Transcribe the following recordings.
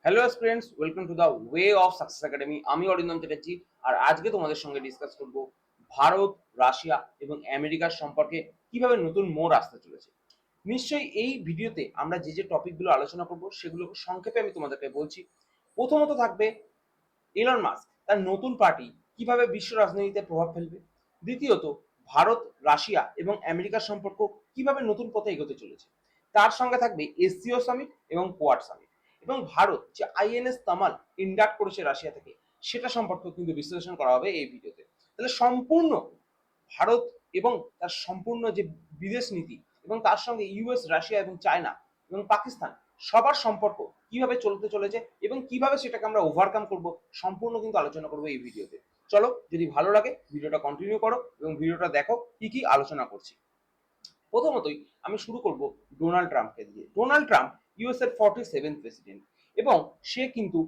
Hello students, welcome to the way of success academy. আমি অরিন্দম চ্যাটার্জি। আর আজকে তোমাদের সঙ্গে ডিসকাস করব ভারত, রাশিয়া এবং আমেরিকার সম্পর্কে কিভাবে নতুন মোড় আসতে চলেছে। নিশ্চয়ই এই ভিডিওতে আমরা যে টপিকগুলো আলোচনা করব সেগুলো সংক্ষেপে আমি তোমাদেরকে বলছি। প্রথমত থাকবে ইলন মাস্ক তার নতুন পার্টি কিভাবে বিশ্ব রাজনীতিতে প্রভাব ফেলবে। দ্বিতীয়ত, ভারত, রাশিয়া এবং আমেরিকার সম্পর্ক কিভাবে নতুন পথে এগোতে চলেছে। তার সঙ্গে থাকবে এসসিও সামিট এবং কোয়াড সামিট, এবং ভারত যে আইএনএস তামাল ইন্ডাক্ট করেছে রাশিয়া থেকে সেটা সম্পর্কে কিন্তু বিশ্লেষণ করা হবে এই ভিডিওতে। তাহলে সম্পূর্ণ ভারত এবং তার সম্পূর্ণ যে বিদেশ নীতি এবং তার সঙ্গে ইউএস, রাশিয়া এবং চায়না এবং পাকিস্তান সবার সম্পর্ক কিভাবে চলতে চলেছে এবং কিভাবে সেটাকে আমরা ওভারকাম করব সম্পূর্ণ কিন্তু আলোচনা করবো এই ভিডিওতে। চলো, যদি ভালো লাগে ভিডিওটা কন্টিনিউ করো এবং ভিডিওটা দেখো কি কি আলোচনা করছি। প্রথমতই আমি শুরু করব ডোনাল্ড ট্রাম্পকে দিয়ে। ডোনাল্ড ট্রাম্প ইউএস এর 47th প্রেসিডেন্ট এবং সে কিন্তু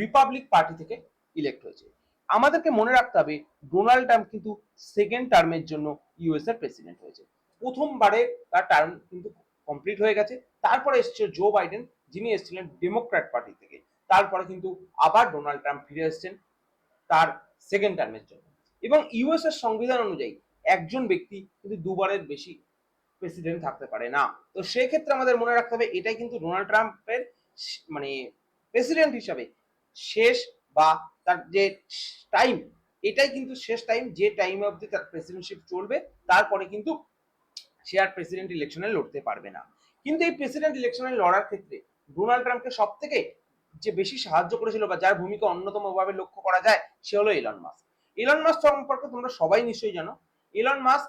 রিপাবলিক পার্টি থেকে ইলেক্ট হয়েছে। আমাদেরকে মনে রাখতে হবে ডোনাল্ড ট্রাম্প কিন্তু সেকেন্ড টার্মের জন্য ইউএস এর প্রেসিডেন্ট হয়েছে। প্রথমবারে তার টার্ম কিন্তু কমপ্লিট হয়ে গেছে। তারপরে এসেছে জো বাইডেন, যিনি এসেছিলেন ডেমোক্র্যাট পার্টি থেকে। তারপরে কিন্তু আবার ডোনাল্ড ট্রাম্প ফিরে এসেছেন তার সেকেন্ড টার্মের জন্য। এবং ইউএস এর সংবিধান অনুযায়ী একজন ব্যক্তি কিন্তু দুবারের বেশি প্রেসিডেন্ট থাকতে পারে না। তো সেই ক্ষেত্রে আমাদের মনে রাখতে হবে এটাই কিন্তু ডোনাল্ড ট্রাম্পের মানে প্রেসিডেন্ট হিসাবে শেষ, বা তার যে টাইম, এটাই কিন্তু শেষ টাইম, যে টাইম অবধি তার প্রেসিডেন্টশিপ চলবে। তারপরে কিন্তু সে আর প্রেসিডেন্ট ইলেকশনে লড়তে পারবে না। কিন্তু এই প্রেসিডেন্ট ইলেকশনে লড়ার ক্ষেত্রে ডোনাল্ড ট্রাম্পকে সব থেকে যে বেশি সাহায্য করেছিল বা যার ভূমিকা অন্যতম ভাবে লক্ষ্য করা যায় সে হলো ইলন মাস্ক। ইলন মাস্ক সম্পর্কে তোমরা সবাই নিশ্চয়ই জানো। ইলন মাস্ক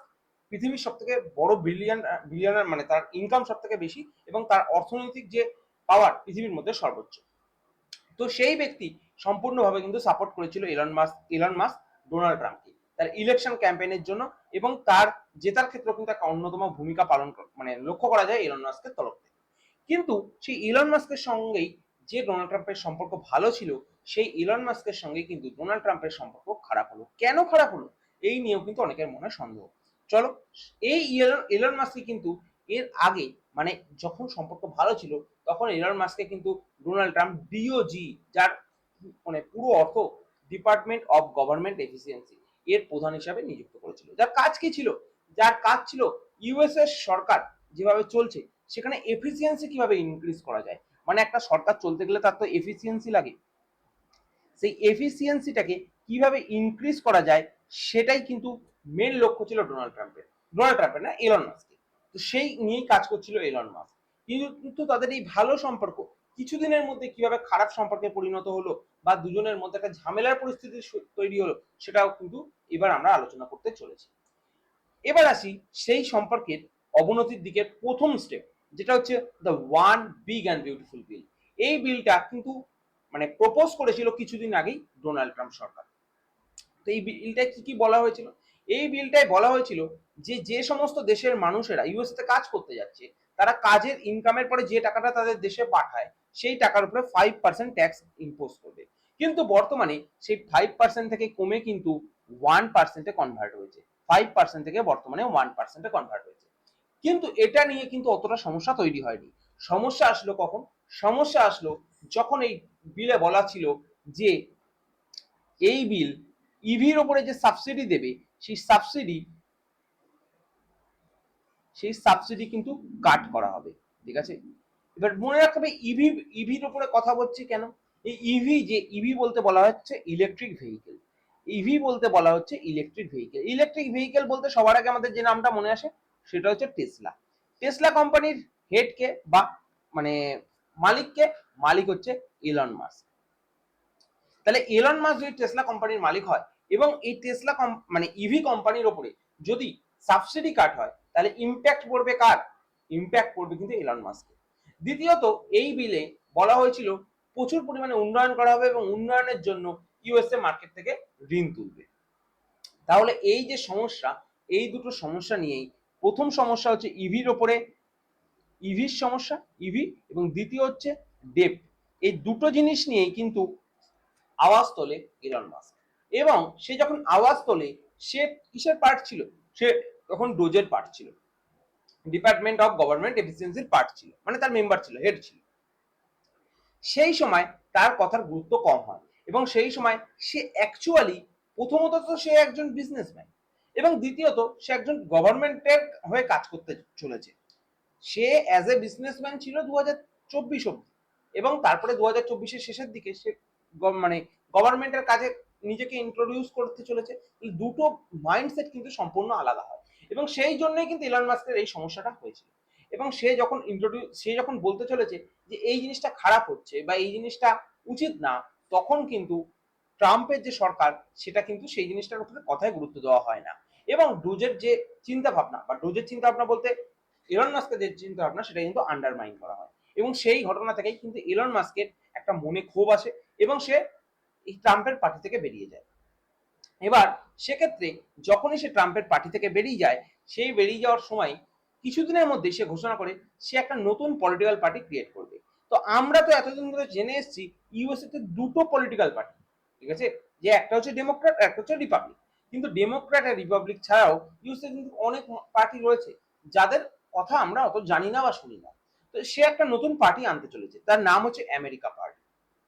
পৃথিবীর সব থেকে বড় বিলিয়নার, মানে তার ইনকাম সব থেকে বেশি এবং তার অর্থনৈতিক যে পাওয়ার পৃথিবীর মধ্যে সর্বোচ্চ। তো সেই ব্যক্তি সম্পূর্ণভাবে কিন্তু সাপোর্ট করেছিল ইলন মাস্ক ডোনাল্ড ট্রাম্পকে তার ইলেকশন ক্যাম্পেইনের জন্য, এবং তার জেতার ক্ষেত্রে কিন্তু একটা অন্যতম ভূমিকা পালন মানে লক্ষ্য করা যায় ইলন মাস্কের তরফ থেকে। কিন্তু সেই ইলন মাস্কের সঙ্গেই যে ডোনাল্ড ট্রাম্পের সম্পর্ক ভালো ছিল, সেই ইলন মাস্কের সঙ্গে কিন্তু ডোনাল্ড ট্রাম্পের সম্পর্ক খারাপ হলো। কেন খারাপ হলো এই নিয়েও কিন্তু অনেকের মনে সন্দেহ। চলো, এই ইলন মাস্কই কিন্তু এর আগে, মানে যখন সম্পর্ক ভালো ছিল তখন ইলন মাস্ককে কিন্তু ডোনাল্ড ট্রাম্প ডিওজি, যার মানে পুরো অর্থ ডিপার্টমেন্ট অফ গভর্নমেন্ট এফিসিয়েন্সি, এর প্রধান হিসাবে নিযুক্ত করেছিল। যার কাজ কি ছিল? যার কাজ ছিল ইউএস এর সরকার যেভাবে চলছে সেখানে এফিসিয়েন্সি কিভাবে ইনক্রিজ করা যায়। মানে একটা সরকার চলতে গেলে তার তো এফিসিয়েন্সি লাগে। সেই এফিসিয়েন্সিটাকে কিভাবে ইনক্রিজ করা যায় সেটাই কিন্তু মেন লক্ষ্য ছিল ডোনাল্ড ট্রাম্পের না, এলন মাস্কের। তো সেই নিয়েই কাজ করছিল এলন মাস্ক। কিন্তু তাদের এই ভালো সম্পর্ক কিছুদিনের মধ্যে কিভাবে খারাপ সম্পর্কে পরিণত হলো বা দুজনের মধ্যে একটা ঝামেলার পরিস্থিতি তৈরি হলো, সেটাও কিন্তু এবার আমরা আলোচনা করতে চলেছি। এবার আসি সেই সম্পর্কের অবনতির দিকের প্রথম স্টেপ, যেটা হচ্ছে the one big and beautiful bill. এই বিলটা কিন্তু মানে প্রপোজ করেছিল কিছুদিন আগেই ডোনাল্ড ট্রাম্প সরকার। তো এই বিলটায় কি কি বলা হয়েছিল? এই বিলটায় বলা হয়েছিল যে যে সমস্ত দেশের মানুষেরা ইউএসএ কাজ করতে যাচ্ছে, তারা কাজের ইনকামের পরে যে টাকাটা তাদের দেশে পাঠায় সেই টাকার উপরে 5% ট্যাক্স ইম্পোজ করবে। কিন্তু বর্তমানে সেই 5% থেকে কমে কিন্তু 1%-এ কনভার্ট হয়েছে। 5% থেকে বর্তমানে 1%-এ কনভার্ট হয়েছে। কিন্তু এটা নিয়ে কিন্তু অতটা সমস্যা তৈরি হয়নি। সমস্যা আসলো কখন? সমস্যা আসলো যখন এই বিলে বলা ছিল যে এই বিল ইভির ওপরে যে সাবসিডি দেবে সেই সাবসিডি কিন্তু কাট করা হবে। ঠিক আছে, এবার মনে রাখতে হবে ইভির ওপরে কথা বলছি কেন। এই ইভি বলতে বলা হচ্ছে ইলেকট্রিক ভেহিকেল। ইভি বলতে বলা হচ্ছে ইলেকট্রিক ভেহিকেল। ইলেকট্রিক ভেহিকেল বলতে সবার আগে আমাদের যে নামটা মনে আসে সেটা হচ্ছে টেসলা। টেসলা কোম্পানির হেডকে বা মানে মালিককে, মালিক হচ্ছে ইলন মাস্ক। তাহলে এলন মাস্ক যদি টেসলা কোম্পানির মালিক হয় এবং এই টেসলা মানে ইভি কোম্পানির ওপরে যদি সাবসিডি কাট হয়, তাহলে ইম্প্যাক্ট পড়বে কার? ইম্প্যাক্ট পড়বে কিন্তু এলন মাস্কের। দ্বিতীয়ত, এই বিলে বলা হয়েছিল প্রচুর পরিমাণে উন্নয়ন করা হবে এবং উন্নয়নের জন্য ইউএসএ মার্কেট থেকে ঋণ তুলবে। তাহলে এই যে সমস্যা, এই দুটো সমস্যা নিয়েই প্রথম সমস্যা হচ্ছে ইভির ওপরে, ইভির সমস্যা, ইভি, এবং দ্বিতীয় হচ্ছে ডেপ। এই দুটো জিনিস নিয়েই কিন্তু আওয়াজ তোলে ইলন মাস্ক। এবং সে যখন আওয়াজ তোলে সে কিসের পার্ট ছিল? সে তখন ডোজের পার্ট ছিল, ডিপার্টমেন্ট অফ গভর্নমেন্ট এফিসিয়েন্সির পার্ট ছিল, মানে তার মেম্বার ছিল, হেড ছিল। সেই সময় তার কথার গুরুত্ব কম হয়। এবং সেই সময় সে অ্যাকচুয়ালি প্রথমত তো সে একজন বিজনেসম্যান এবং দ্বিতীয়ত সে একজন গভর্নমেন্টের হয়ে কাজ করতে চলেছে। সে অ্যাজ এ বিজনেসম্যান ছিল 2024 অব্দি এবং তারপরে 2024-এর শেষের দিকে সে মানে গভর্নমেন্টের কাজে নিজেকে ইন্ট্রোডিউস করতে চলেছে। এই দুটো মাইন্ডসেট কিন্তু সম্পূর্ণ আলাদা হয় এবং সেই জন্যই কিন্তু ইলন মাস্কের এই সমস্যাটা হয়েছিল। এবং সে যখন বলতে চলেছে যে এই জিনিসটা খারাপ হচ্ছে বা এই জিনিসটা উচিত না, তখন কিন্তু ট্রাম্পের যে সরকার সেটা কিন্তু সেই জিনিসটার উপরে কথায় গুরুত্ব দেওয়া হয় না। এবং ডোজের যে চিন্তা ভাবনা বা ডোজের চিন্তা ভাবনা বলতে ইলন মাস্কের যে চিন্তা ভাবনা সেটা কিন্তু আন্ডারমাইন করা হয় এবং সেই ঘটনা থেকেই কিন্তু ইলন মাস্কের একটা মনে ক্ষোভ আসে এবং সে এই ট্রাম্পের পার্টি থেকে বেরিয়ে যায়। এবার সেক্ষেত্রে যখনই সে ট্রাম্পের পার্টি থেকে বেরিয়ে যায়, সেই বেরিয়ে যাওয়ার সময় কিছুদিনের মধ্যে সে ঘোষণা করে সে একটা নতুন পলিটিক্যাল পার্টি ক্রিয়েট করবে। তো আমরা তো এতদিন ধরে জেনে এসেছি ইউএসএ তে দুটো পলিটিক্যাল পার্টি, ঠিক আছে, যে একটা হচ্ছে ডেমোক্র্যাট আর একটা হচ্ছে রিপাবলিক। কিন্তু ডেমোক্র্যাট আর রিপাবলিক ছাড়াও ইউএসএ কিন্তু অনেক পার্টি রয়েছে যাদের কথা আমরা অত জানি না বা শুনি না। তো সে একটা নতুন পার্টি আনতে চলেছে, তার নাম হচ্ছে আমেরিকা পার্টি।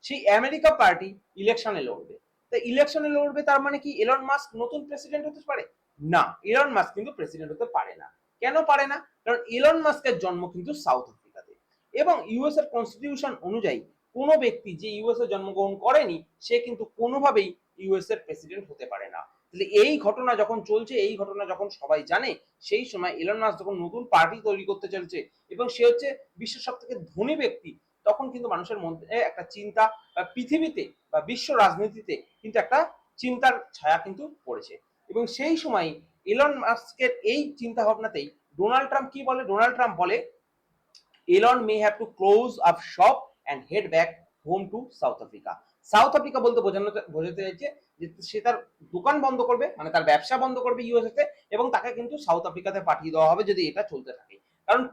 সেই আমেরিকা পার্টি ইলেকশনে লড়বে। তা ইলেকশনে লড়বে তার মানে কি এলন মাস্ক নতুন প্রেসিডেন্ট হতে পারে? না, এলন মাস্ক কিন্তু প্রেসিডেন্ট হতে পারে না। কেন পারে না? কারণ এলন মাস্কের জন্ম কিন্তু সাউথ আফ্রিকাতে এবং ইউএস এর কনস্টিটিউশন অনুযায়ী কোনো ব্যক্তি যে ইউএস এ জন্মগ্রহণ করেনি সে কিন্তু কোনোভাবেই ইউএস এর প্রেসিডেন্ট হতে পারে না। তাহলে এই ঘটনা যখন চলছে, এই ঘটনা যখন সবাই জানে, সেই সময় এলন মাস্ক যখন নতুন পার্টি তৈরি করতে চলছে এবং সে হচ্ছে বিশ্বের সব থেকে ধনী ব্যক্তি, তখন কিন্তু মানুষের মধ্যে একটা চিন্তা পৃথিবীতে বা বিশ্ব রাজনীতিতে কিন্তু একটা চিন্তার ছায়া কিন্তু পড়েছে। এবং সেই সময় এলন মাস্কের এই চিন্তা ভাবনাতেই ডোনাল্ড ট্রাম্প কি বলে? ডোনাল্ড ট্রাম্প বলে Elon may have to close up shop and head back home to South Africa. South Africa বলতে বোঝাতে চাইছে যে সে তার দোকান বন্ধ করবে, মানে তার ব্যবসা বন্ধ করবে ইউএসএ তে এবং তাকে কিন্তু সাউথ আফ্রিকাতে পাঠিয়ে দেওয়া হবে যদি এটা চলতে থাকে। কারণ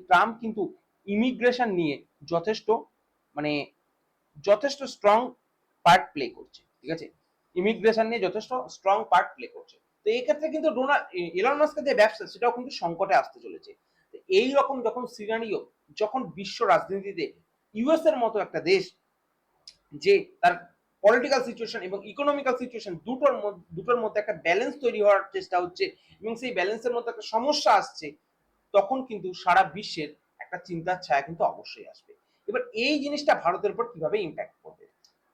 ট্রাম্প কিন্তু ইমিগ্রেশন নিয়ে যথেষ্ট মানে যথেষ্ট স্ট্রং পার্ট প্লে করছে, ঠিক আছে, ইমিগ্রেশন নিয়ে যথেষ্ট স্ট্রং পার্ট প্লে করছে। তো এই ক্ষেত্রে কিন্তু এলন মাস্কের যে ব্যবসা সেটাও কিন্তু সংকটে আসতে চলেছে। এই রকম যখন সিনারিও, যখন বিশ্ব রাজনীতিতে ইউএস এর মতো একটা দেশ যে তার পলিটিক্যাল সিচুয়েশন এবং ইকোনমিক্যাল সিচুয়েশন দুটোর মধ্যে একটা ব্যালেন্স তৈরি হওয়ার চেষ্টা হচ্ছে এবং সেই ব্যালেন্সের মধ্যে একটা সমস্যা আসছে, তখন কিন্তু সারা বিশ্বের একটা চিন্তার ছায়া কিন্তু অবশ্যই আসবে। এবার এই জিনিসটা ভারতের উপর কিভাবে ইম্প্যাক্ট করবে,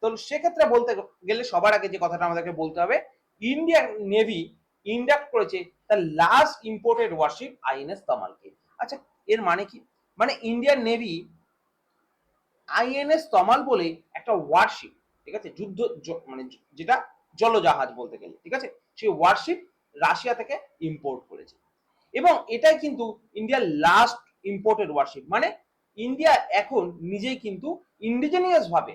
তো সেক্ষেত্রে বলতে গেলে সবার আগে যে কথাটা আমাদেরকে বলতে হবে, ইন্ডিয়ান নেভি ইন্ডাক্ট করেছে the last imported warship INS তমালকে। আচ্ছা, এর মানে কি? মানে ইন্ডিয়ান নেভি আইএনএস তমাল বলে একটা ওয়ারশিপ, ঠিক আছে, মানে যেটা জলজাহাজ বলতে গেলে, ঠিক আছে, সেই ওয়ারশিপ রাশিয়া থেকে ইম্পোর্ট করেছে এবং এটাই কিন্তু ইন্ডিয়ার লাস্ট ইম্পোর্টেড ওয়ারশিপ। মানে ইন্ডিয়া এখন নিজেই কিন্তু ইন্ডিজেনিয়াস ভাবে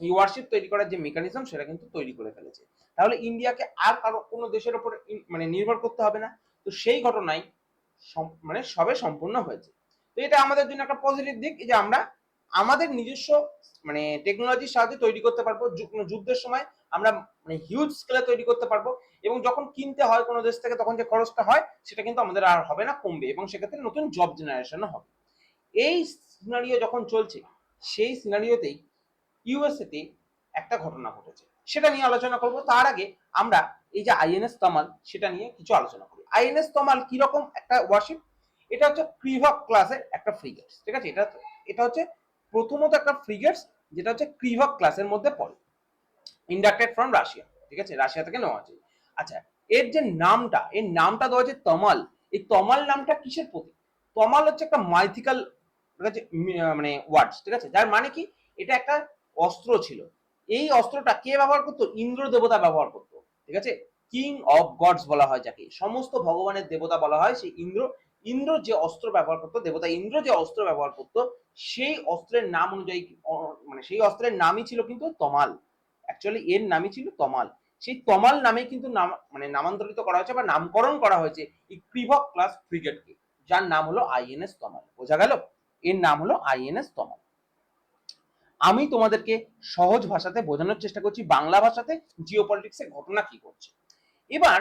এই ওয়ারশিপ তৈরি করার যে মেকানিজম সেটা কিন্তু তৈরি করে ফেলেছে। তাহলে ইন্ডিয়াকে আর কারো কোনো দেশের উপর মানে নির্ভর করতে হবে না। তো সেই ঘটনাই মানে সবে সম্পূর্ণ হয়েছে। তো এটা আমাদের জন্য একটা পজিটিভ দিক যে আমরা আমাদের নিজস্ব মানে টেকনোলজির সাহায্যে তৈরি করতে পারবো। যুদ্ধের সময় আমরা মানে হিউজ স্কেলে তৈরি করতে পারবো এবং যখন কিনতে হয় কোনো দেশ থেকে তখন যে খরচটা হয় সেটা কিন্তু আমাদের আর হবে না, কমবে এবং সেক্ষেত্রে নতুন জব জেনারেশনও হবে। এই সিনারিও যখন চলছে, সেই সিনারিওতেই ইউএসএ তে একটা ঘটনা ঘটেছে, সেটা নিয়ে আলোচনা করব। তার আগে আমরা এই যে আইএনএস তমাল সেটা নিয়ে কিছু আলোচনা করি। আইএনএস তমাল কি রকম একটা ওয়ারশিপ? এটা হচ্ছে ক্রিভক ক্লাসের একটা ফ্রিগেটস, ঠিক আছে, এটা হচ্ছে প্রথমত একটা ফ্রিগেটস যেটা হচ্ছে ক্রিভক ক্লাসের মধ্যে পড়ে, ইন্ডাক্টেড ফ্রম রাশিয়া, ঠিক আছে, রাশিয়া থেকে নেওয়া আছে। আচ্ছা, এর যে নামটা, এর নামটা দেওয়া হচ্ছে তমাল। এই তমাল নামটা কিসের প্রতীক? তমাল হচ্ছে একটা মাইথিক্যাল মানে ওয়ার্ডস, ঠিক আছে, যার মানে কি এটা একটা অস্ত্র ছিল। এই অস্ত্রটা কে ব্যবহার করতো? ইন্দ্র দেবতা ব্যবহার করতো, ঠিক আছে, কিং অফ গডস বলা হয় যাকে, সমস্ত ভগবানের দেবতা বলা হয় সেই ইন্দ্র। ইন্দ্র যে অস্ত্র ব্যবহার করতো, দেবতা ইন্দ্র যে অস্ত্র ব্যবহার করতো, সেই অস্ত্রের নাম অনুযায়ী মানে সেই অস্ত্রের নামই ছিল কিন্তু তমাল। অ্যাকচুয়ালি এর নামই ছিল তমাল। সেই তমাল নামে কিন্তু মানে নামান্তরিত করা হয়েছে বা নামকরণ করা হয়েছে এই ক্রিভক ক্লাস ফ্রিগেটকে, যার নাম হলো আইএনএস তমাল। বোঝা গেল? এর নাম হলো আইএনএস তমাল। আমি তোমাদেরকে সহজ ভাষাতে বোঝানোর চেষ্টা করছি, বাংলা ভাষাতে, জিওপলিটিক্সে ঘটনা কি ঘটছে। এবার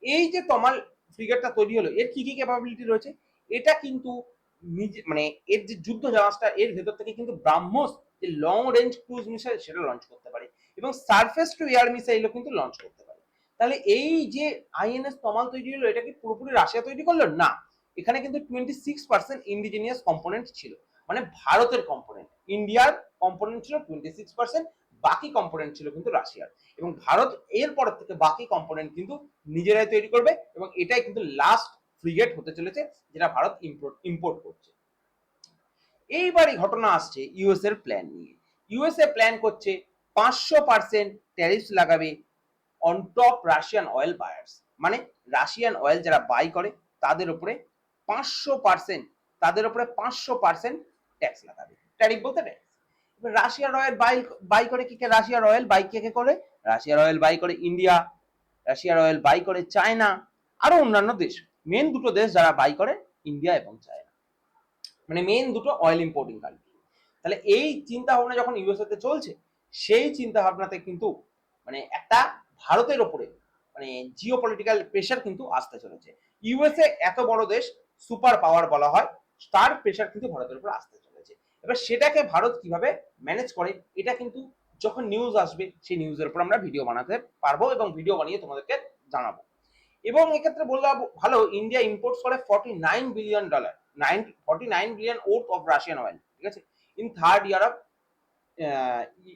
এই যে তমাল ফ্রিগেটটা তৈরি হলো, এর কি কি ক্যাপাবিলিটি রয়েছে? এটা কিন্তু নিজে মানে এর যে যুদ্ধ জাহাজটা, এর ভেতর থেকে কিন্তু ব্রাহ্মস যে লং রেঞ্জ ক্রুজ মিসাইল সেটা লঞ্চ করতে পারে এবং সারফেস টু এয়ার মিসাইলও কিন্তু লঞ্চ করতে পারে। তাহলে এই যে আইএনএস তমাল তৈরি হলো, এটা কি পুরোপুরি রাশিয়া তৈরি করলো? না, এখানে কিন্তু 26% ইন্ডিজিনিয়াস কম্পোনেন্ট ছিল, মানে ভারতের কম্পোনেন্ট। ইন্ডিয়ার কম্পোনেন্ট ছিল 26%, বাকি কম্পোনেন্ট ছিল কিন্তু রাশিয়ার। এবং ভারত এরপর থেকে বাকি কম্পোনেন্ট কিন্তু নিজেরাই তৈরি করবে এবং এটাই কিন্তু লাস্ট ফ্রিগেট হতে চলেছে যেটা ভারত ইম্পোর্ট করছে। এইবারই ঘটনা আসছে ইউএস এর প্ল্যান নিয়ে। ইউএসএ প্ল্যান করছে 500% ট্যারিফস লাগাবে on top Russian oil buyers, মানে রাশিয়ান অয়েল যারা বাই করে তাদের উপরে 500% ট্যাক্স লাগাবে। ট্যারিফ বলতে ট্যাক্স। রাশিয়ার অয়েল বাই করে কি কে? রাশিয়ার অয়েল বাই কে করে? রাশিয়ার অয়েল বাই করে ইন্ডিয়া, রাশিয়ার অয়েল বাই করে চায়না, আরো অন্যান্য দেশ। মেন দুটো দেশ যারা বাই করে ইন্ডিয়া এবং চায়না, মানে মেন দুটো অয়েল ইম্পোর্টিং কান্ট্রি। তাহলে এই চিন্তা ভাবনা যখন ইউএসএ তে চলছে, সেই চিন্তা ভাবনাতে কিন্তু মানে একটা ভারতের ওপরে মানে জিও পলিটিক্যাল প্রেশার কিন্তু আসতে চলেছে। ইউএসএ এত বড় দেশ, সুপার পাওয়ার বলা হয়, তার প্রেশার কিন্তু ভারতের উপর আসতে চলেছে। এবার সেটাকে ভারত কিভাবে ম্যানেজ করে, এটা কিন্তু যখন নিউজ আসবে সেই নিউজের উপর আমরা ভিডিও বানাতে পারবো এবং ভিডিও বানিয়ে তোমাদেরকে জানাবো। এবং এক্ষেত্রে বললে ভালো, ইন্ডিয়া ইম্পোর্টস করে $49 billion, 49 billion worth of Russian oil, ঠিক আছে, in third year of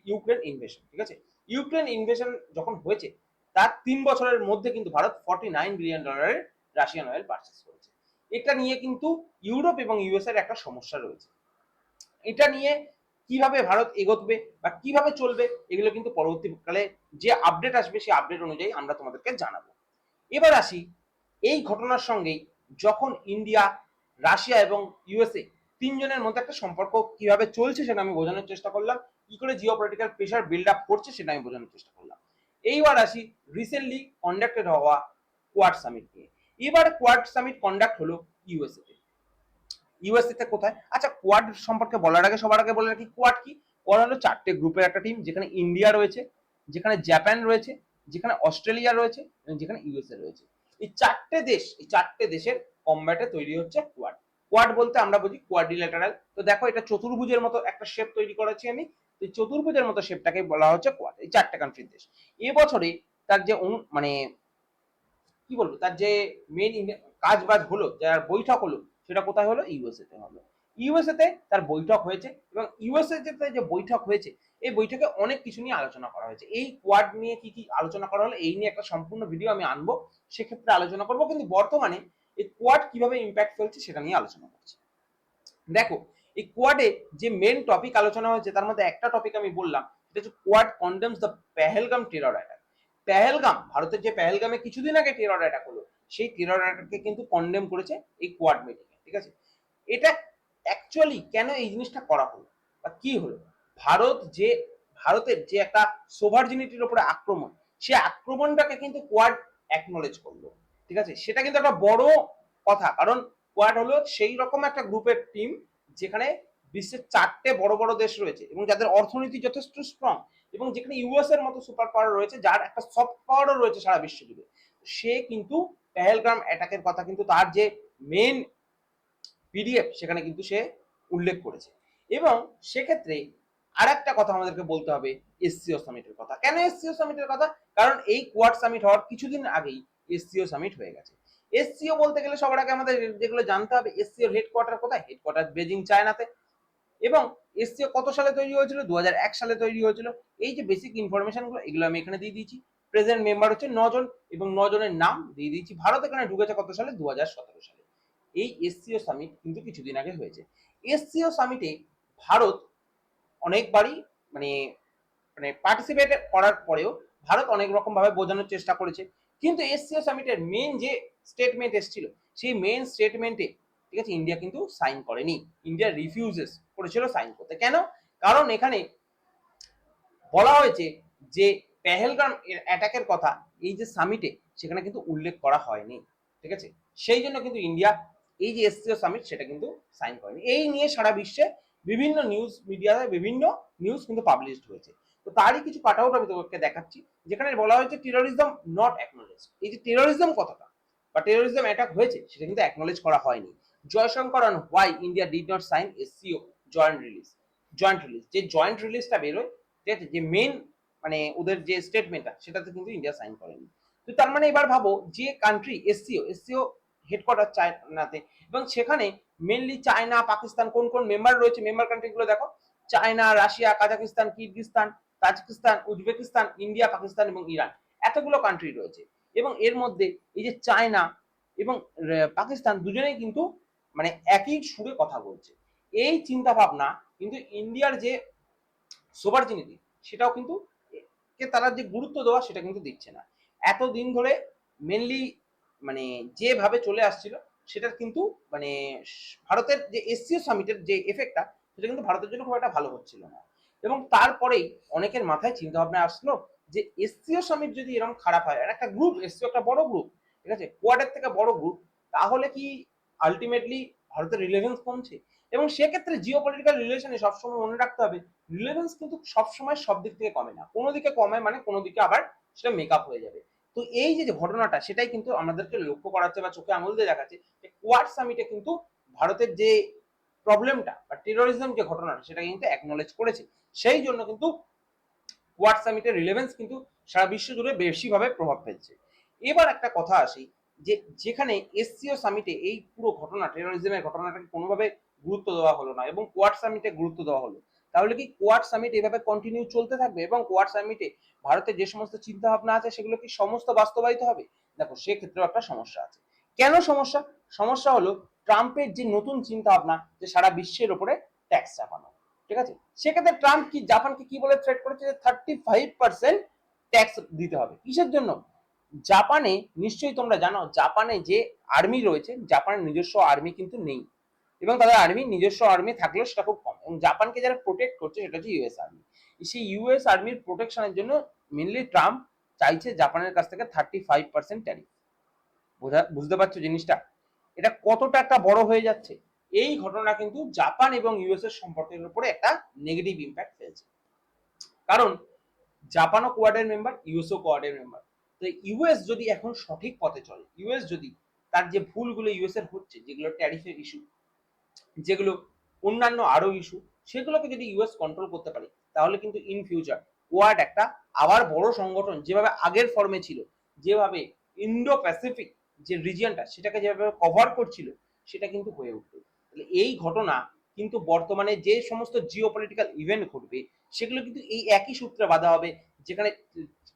Ukraine invasion. ঠিক আছে, ইউক্রেন ইনভেশন যখন হয়েছে তার 3 বছরের মধ্যে কিন্তু Bharat $49 billion Russian oil purchase করেছে। এটা নিয়ে কিন্তু ইউরোপ এবং ইউএস এর একটা সমস্যা রয়েছে। এটা নিয়ে কিভাবে ভারত এগোবে বা কিভাবে চলবে, এগুলো কিন্তু পরবর্তীকালে যে আপডেট আসবে সেই আপডেট অনুযায়ী আমরা তোমাদেরকে জানাবো। এবার আসি এই ঘটনার সঙ্গেই, যখন ইন্ডিয়া, রাশিয়া এবং ইউএসএ তিনজনের মধ্যে একটা সম্পর্ক কিভাবে চলছে সেটা আমি বোঝানোর চেষ্টা করলাম, কি করে Jio political pressure build up করছে সেটা আমি বোঝানোর চেষ্টা করলাম। এইবার আসি রিসেন্টলি কন্ডাক্টেড হওয়া কোয়াড সামিট নিয়ে। এবার কোয়াড সামিট কন্ডাক্ট হলো ইউএসএ তে। ইউএসএ তে কোথায়? আচ্ছা, কোয়াড সম্পর্কে বলার আগে সবার আগে বলে রাখি, কোয়াড কি? কোয়াড হলো 4টে গ্রুপের একটা টিম, যেখানে ইন্ডিয়া রয়েছে, যেখানে জাপান রয়েছে, যেখানে অস্ট্রেলিয়া রয়েছে এবং যেখানে ইউএসএ রয়েছে। এই 4টে দেশ, এই 4টে দেশের কম্ব্যাটে তৈরি হচ্ছে কোয়াড। কোয়াড বলতে আমরা বুঝি কোয়াড্রিল্যাটারাল। তো দেখো, এটা চতুর্ভুজের মতো একটা শেপ তৈরি করেছি আমি, তো এই চতুর্ভুজের মতো শেপটাকে বলা হচ্ছে কোয়াড। এই 4টে কান্ট্রির দেশ এবছরে তার যে কি বলবো, তার যে মেন কাজ বাজ হলো, যার বৈঠক হলো, সেটা কোথায় হলো? ইউএসএ তে হলো। ইউএসএ তে তার বৈঠক হয়েছে এবং ইউএসএ তে যে বৈঠক হয়েছে, এই বৈঠকে অনেক কিছু নিয়ে আলোচনা করা হয়েছে। এই কোয়াড নিয়ে কি কি আলোচনা করা হলো, এই নিয়ে একটা সম্পূর্ণ ভিডিও আমি আনবো, সেক্ষেত্রে আলোচনা করবো। কিন্তু বর্তমানে এই কোয়াড কিভাবে ইম্প্যাক্ট ফেলছে সেটা নিয়ে আলোচনা করছি। দেখো, এই কোয়াডে যে মেন টপিক আলোচনা হয়েছে তার মধ্যে একটা টপিক আমি বললাম, সেটা হচ্ছে Quad condemns the Pahalgam terror attack. Pahalgam, ভারতের যে পেহেলগামে কিছুদিন আগে টেরর অ্যাটাক হলো, সেই টেরর অ্যাটাককে কিন্তু কন্ডেম করেছে এই কোয়াড মিটিংয়ে। ঠিক আছে, এটা অ্যাকচুয়ালি কেন এই জিনিসটা করা হলো বা কি হলো? ভারতের যে একটা সোভারজিনিটির উপরে আক্রমণ, সেই আক্রমণটাকে কিন্তু কোয়াড অ্যাকনলেজ করলো। ঠিক আছে, সেটা কিন্তু একটা বড় কথা, কারণ কোয়াড হলো সেই রকম একটা গ্রুপের টিম যেখানে বিশ্বের 4টে বড় বড় দেশ রয়েছে এবং যাদের অর্থনীতি যথেষ্ট স্ট্রং, এবং যেখানে ইউএস এর মতো সুপার পাওয়ার রয়েছে, যার একটা সফট পাওয়ারও রয়েছে সারা বিশ্ব জুড়ে। সে কিন্তু পেহেলগাম অ্যাটাকের কথা কিন্তু তার যে মেন পিডিএফ সেখানে কিন্তু সে উল্লেখ করেছে। এবং সেক্ষেত্রে আর একটা কথা আমাদেরকে বলতে হবে, এসসিও সামিটের কথা। কেন এসসিও সামিটের কথা? কারণ এই কোয়াড সামিট হওয়ার কিছুদিন আগেই এসসিও সামিট হয়ে গেছে। এসসিও বলতে গেলে সবার আগে আমাদের যেগুলো জানতে হবে, এসসিওর হেডকোয়ার্টার কোথায়? হেডকোয়ার্টার বেজিং, চায়নাতে। এবং এসসিও কত সালে তৈরি হয়েছিল? 2001 সালে তৈরি হয়েছিল। এই যে বেসিক ইনফরমেশনগুলো, এগুলো আমি এখানে দিয়ে দিয়েছি। প্রেজেন্ট মেম্বার হচ্ছে 9 জন এবং 9 জনের নাম দিয়ে দিয়েছি। ভারত এখানে ঢুকেছে কত সালে? 2017 সালে। এই এসসিও সামিট কিন্তু কিছুদিন আগে হয়েছে। এসসিও সামিটে ভারত অনেকবারই মানে মানে পার্টিসিপেট করার পরেও ভারত অনেক রকম ভাবে বোঝানোর চেষ্টা করেছে, কিন্তু এসসিও সামিটের মেন যে স্টেটমেন্ট এসেছিল, সেই মেন স্টেটমেন্টে, ঠিক আছে, ইন্ডিয়া কিন্তু সাইন করেনি। ইন্ডিয়া রিফিউজেস করেছিল সাইন করতে। কেন? কারণ এখানে বলা হয়েছে যে পেহেলগাম অ্যাটাকের কথা এই যে সামিটে সেখানে কিন্তু উল্লেখ করা হয়নি। ঠিক আছে, সেই জন্য কিন্তু ইন্ডিয়া এই যে এসসিও সামিট সেটা কিন্তু সাইন করেনি। এই নিয়ে সারা বিশ্বে বিভিন্ন নিউজ মিডিয়ায় বিভিন্ন নিউজ কিন্তু পাবলিশড হয়েছে। তো তারই কিছু কাট আউট আমি তোমাকে দেখাচ্ছি, যেখানে বলা হয়েছে টেরোরিজম নট অ্যাকনোলেজ। এই যে টেরোরিজম কথাটা বা টেরোরিজম অ্যাটাক হয়েছে সেটা কিন্তু অ্যাকনোলেজ করা হয়নি। Jaishankar on why India did not sign SCO joint release. Joint release, যে জয়েন্ট রিলিজটা বেরোয়, ঠিক আছে, যে মেন মানে ওদের যে স্টেটমেন্টটা সেটাতে কিন্তু ইন্ডিয়া সাইন করেনি। তো তার মানে এবার ভাবো যে কান্ট্রি এসসিও হেডকোয়ার্টার চায়নাতে, এবং সেখানে মেনলি চায়না, পাকিস্তান, কোন কোন মেম্বার রয়েছে, মেম্বার কান্ট্রিগুলো দেখো, China, Russia, Kazakhstan, Kyrgyzstan, Tajikistan, Uzbekistan, India, Pakistan এবং ইরান, এতগুলো কান্ট্রি রয়েছে। এবং এর মধ্যে এই যে চায়না এবং পাকিস্তান দুজনেই কিন্তু মানে একই সুরে কথা বলছে। এই চিন্তা ভাবনা কিন্তু ইন্ডিয়ার যে সোভার্জিনিটি সেটাও কিন্তু কে তারা যে গুরুত্ব দেওয়া সেটা কিন্তু দিচ্ছে না। এতদিন ধরে মেনলি মানে যেভাবে চলে আসছিল সেটার কিন্তু মানে ভারতের যে এসসিও সামিটের যে এফেক্টটা সেটা কিন্তু ভারতের জন্য খুব একটা ভালো হচ্ছিল না। এবং তারপরেই অনেকের মাথায় চিন্তা ভাবনা আসলো যে এসসিও সামিট যদি এরকম খারাপ হয়, আর একটা গ্রুপ এসসিও একটা বড় গ্রুপ, ঠিক আছে, কোয়াডের থেকে বড় গ্রুপ, তাহলে কি আলটিমেটলি ভারতের রিলেভেন্স কমছে? এবং সেক্ষেত্রে জিও পলিটিক্যাল রিলেশনে সবসময় মনে রাখতে হবে রিলেভেন্স কিন্তু সবসময় সব দিক থেকে কমে না, কোনো দিকে কমে মানে কোনো দিকে আবার সেটা মেকআপ হয়ে যাবে। তো এই যে ঘটনাটা সেটাই কিন্তু আমাদেরকে লক্ষ্য করাচ্ছে বা চোখে আঙুল দিয়ে দেখাচ্ছে যে কোয়াড সামিটে কিন্তু ভারতের যে প্রবলেমটা বা টেরোরিজম যে ঘটনাটা সেটা কিন্তু অ্যাকনলেজ করেছে। সেই জন্য কিন্তু কোয়াড সামিটের রিলেভেন্স কিন্তু সারা বিশ্ব জুড়ে বেশিভাবে প্রভাব ফেলছে। এবার একটা কথা আসি যে যেখানে এসসিও সামিটে এই পুরো ঘটনা, টেরোরিজমের ঘটনাটাকে কোনোভাবে গুরুত্ব দেওয়া হলো না এবং কোয়াড সামিটে গুরুত্ব দেওয়া হলো, তাহলে কি কোয়াড সামিট এভাবে কন্টিনিউ চলতে থাকবে এবং কোয়াড সামিটে ভারতের যে সমস্ত চিন্তা ভাবনা আছে সেগুলো কি সমস্ত বাস্তবায়িত হবে? দেখো সেক্ষেত্রেও একটা সমস্যা আছে। কেন সমস্যা? সমস্যা হলো ট্রাম্পের যে নতুন চিন্তা ভাবনা যে সারা বিশ্বের উপরে ট্যাক্স চাপানো, ঠিক আছে, সেক্ষেত্রে ট্রাম্প কি জাপানকে কি বলে থ্রেট করেছে যে 35% ট্যাক্স দিতে হবে। কিসের জন্য? জাপানে নিশ্চয়ই তোমরা জানো জাপানে যে আর্মি রয়েছে, জাপানের নিজস্ব আর্মি কিন্তু নেই, এবং তাদের আর্মি নিজস্ব আর্মি থাকলেও সেটা খুব কম, এবং জাপানকে যারা প্রোটেক্ট করছে সেটা হচ্ছে ইউএস আর্মি। সেই ইউএস আর্মির প্রোটেকশনের জন্য মেনলি ট্রাম্প চাইছে জাপানের কাছ থেকে 35% ট্যারিফ। বুঝতে পারছো জিনিসটা? এটা কতটা একটা বড় হয়ে যাচ্ছে। এই ঘটনা কিন্তু জাপান এবং ইউএস এর সম্পর্কের উপরে একটা নেগেটিভ ইম্প্যাক্ট ফেলছে। কারণ জাপানও কোয়াডের মেম্বার, ইউএসও কোয়াডের মেম্বার। তো ইউএস যদি এখন সঠিক পথে চলে, ইউএস যদি তার যে ভুলগুলো ইউএস এর হচ্ছে, যেগুলো ট্যারিফের ইস্যু, যেগুলো অন্যান্য আরো ইস্যু, সেগুলোকে যদি ইউএস কন্ট্রোল করতে পারে, তাহলে কিন্তু ইন ফিউচার কোয়াড একটা আবার বড় সংগঠন যেভাবে আগের ফর্মে ছিল, যেভাবে ইন্ডো প্যাসিফিক যে রিজিয়নটা সেটাকে যেভাবে কভার করছিল, সেটা কিন্তু হয়ে উঠবে। তাহলে এই ঘটনা কিন্তু বর্তমানে যে সমস্ত জিও পলিটিক্যাল ইভেন্ট ঘটবে সেগুলো কিন্তু এই একই সূত্রে বাঁধা হবে, যেখানে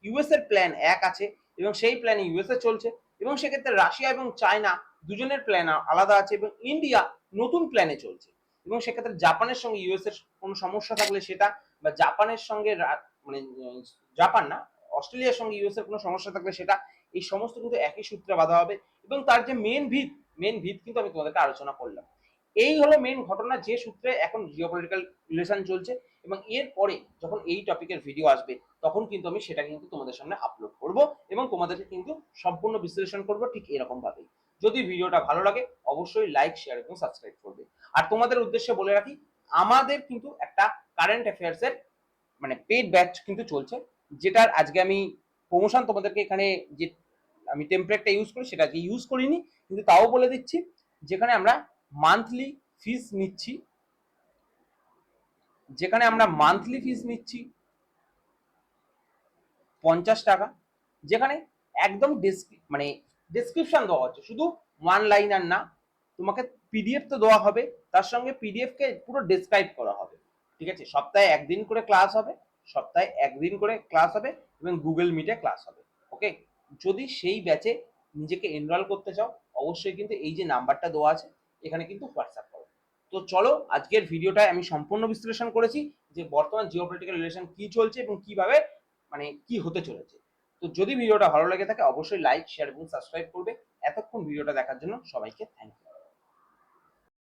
ইউএস এর প্ল্যান এক আছে এবং সেই প্ল্যান ইউএস এ চলছে, এবং সেক্ষেত্রে রাশিয়া এবং চায়না দুজনের প্ল্যান আলাদা আছে, এবং ইন্ডিয়া নতুন প্ল্যানে চলছে। এবং সেক্ষেত্রে জাপানের সঙ্গে ইউএস এর কোনো সমস্যা থাকলে সেটা, বা জাপানের সঙ্গে মানে জাপান না, অস্ট্রেলিয়ার সঙ্গে ইউএস এর কোনো সমস্যা থাকলে সেটা, এই সমস্ত কিন্তু একই সূত্রে বাঁধা হবে। এবং তার যে মেন ভিত কিন্তু আমি তোমাদেরকে আলোচনা করলাম। এই হলো মেন ঘটনা যে সূত্রে এখন জিওপলিটিক্যাল রিলেশন চলছে, এবং এর পরে যখন এই টপিকের ভিডিও আসবে তখন কিন্তু আমি সেটা কিন্তু তোমাদের সামনে আপলোড করব এবং তোমাদেরকে কিন্তু সম্পূর্ণ বিশ্লেষণ করব ঠিক এরকম ভাবেই। যদি ভিডিওটা ভালো লাগে অবশ্যই লাইক, শেয়ার এবং সাবস্ক্রাইব করবে। আর তোমাদের উদ্দেশ্যে বলে রাখি, আমাদের কিন্তু একটা কারেন্ট অ্যাফেয়ার্স এর মানে পেড ব্যাচ কিন্তু চলছে, যেটার আজকে আমি প্রমোশন তোমাদেরকে এখানে যে আমি টেমপ্লেটটা ইউজ করি সেটা আজকে ইউজ করিনি, কিন্তু তাও বলে দিচ্ছি, যেখানে আমরা মান্থলি ফিস নিচ্ছি, যেখানে আমরা মান্থলি ফিস নিচ্ছি 50 টাকা, যেখানে একদম মানে ডেসক্রিপশন দেওয়া হচ্ছে, শুধু ওয়ান লাইনার না, তোমাকে পিডিএফ তো দেওয়া হবে, তার সঙ্গে পিডিএফ কে পুরো ডেসক্রাইব করা হবে, ঠিক আছে, সপ্তাহে একদিন করে ক্লাস হবে, সপ্তাহে একদিন করে ক্লাস হবে এবং গুগল মিটে ক্লাস হবে। ওকে, যদি সেই ব্যাচে নিজেকে এনরোল করতে চাও অবশ্যই কিন্তু এই যে নাম্বারটা দেওয়া আছে এখানে কিন্তু হোয়াটসঅ্যাপ করো। তো চলো, আজকের ভিডিওটায় আমি সম্পূর্ণ বিশ্লেষণ করেছি যে বর্তমান জিওপলিটিক্যাল রিলেশন কি চলছে এবং কিভাবে মানে কি হতে চলেছে। তো যদি ভিডিওটা ভালো লেগে থাকে অবশ্যই লাইক, শেয়ার এবং সাবস্ক্রাইব করবে। এতক্ষণ ভিডিওটা দেখার জন্য সবাইকে থ্যাংক ইউ।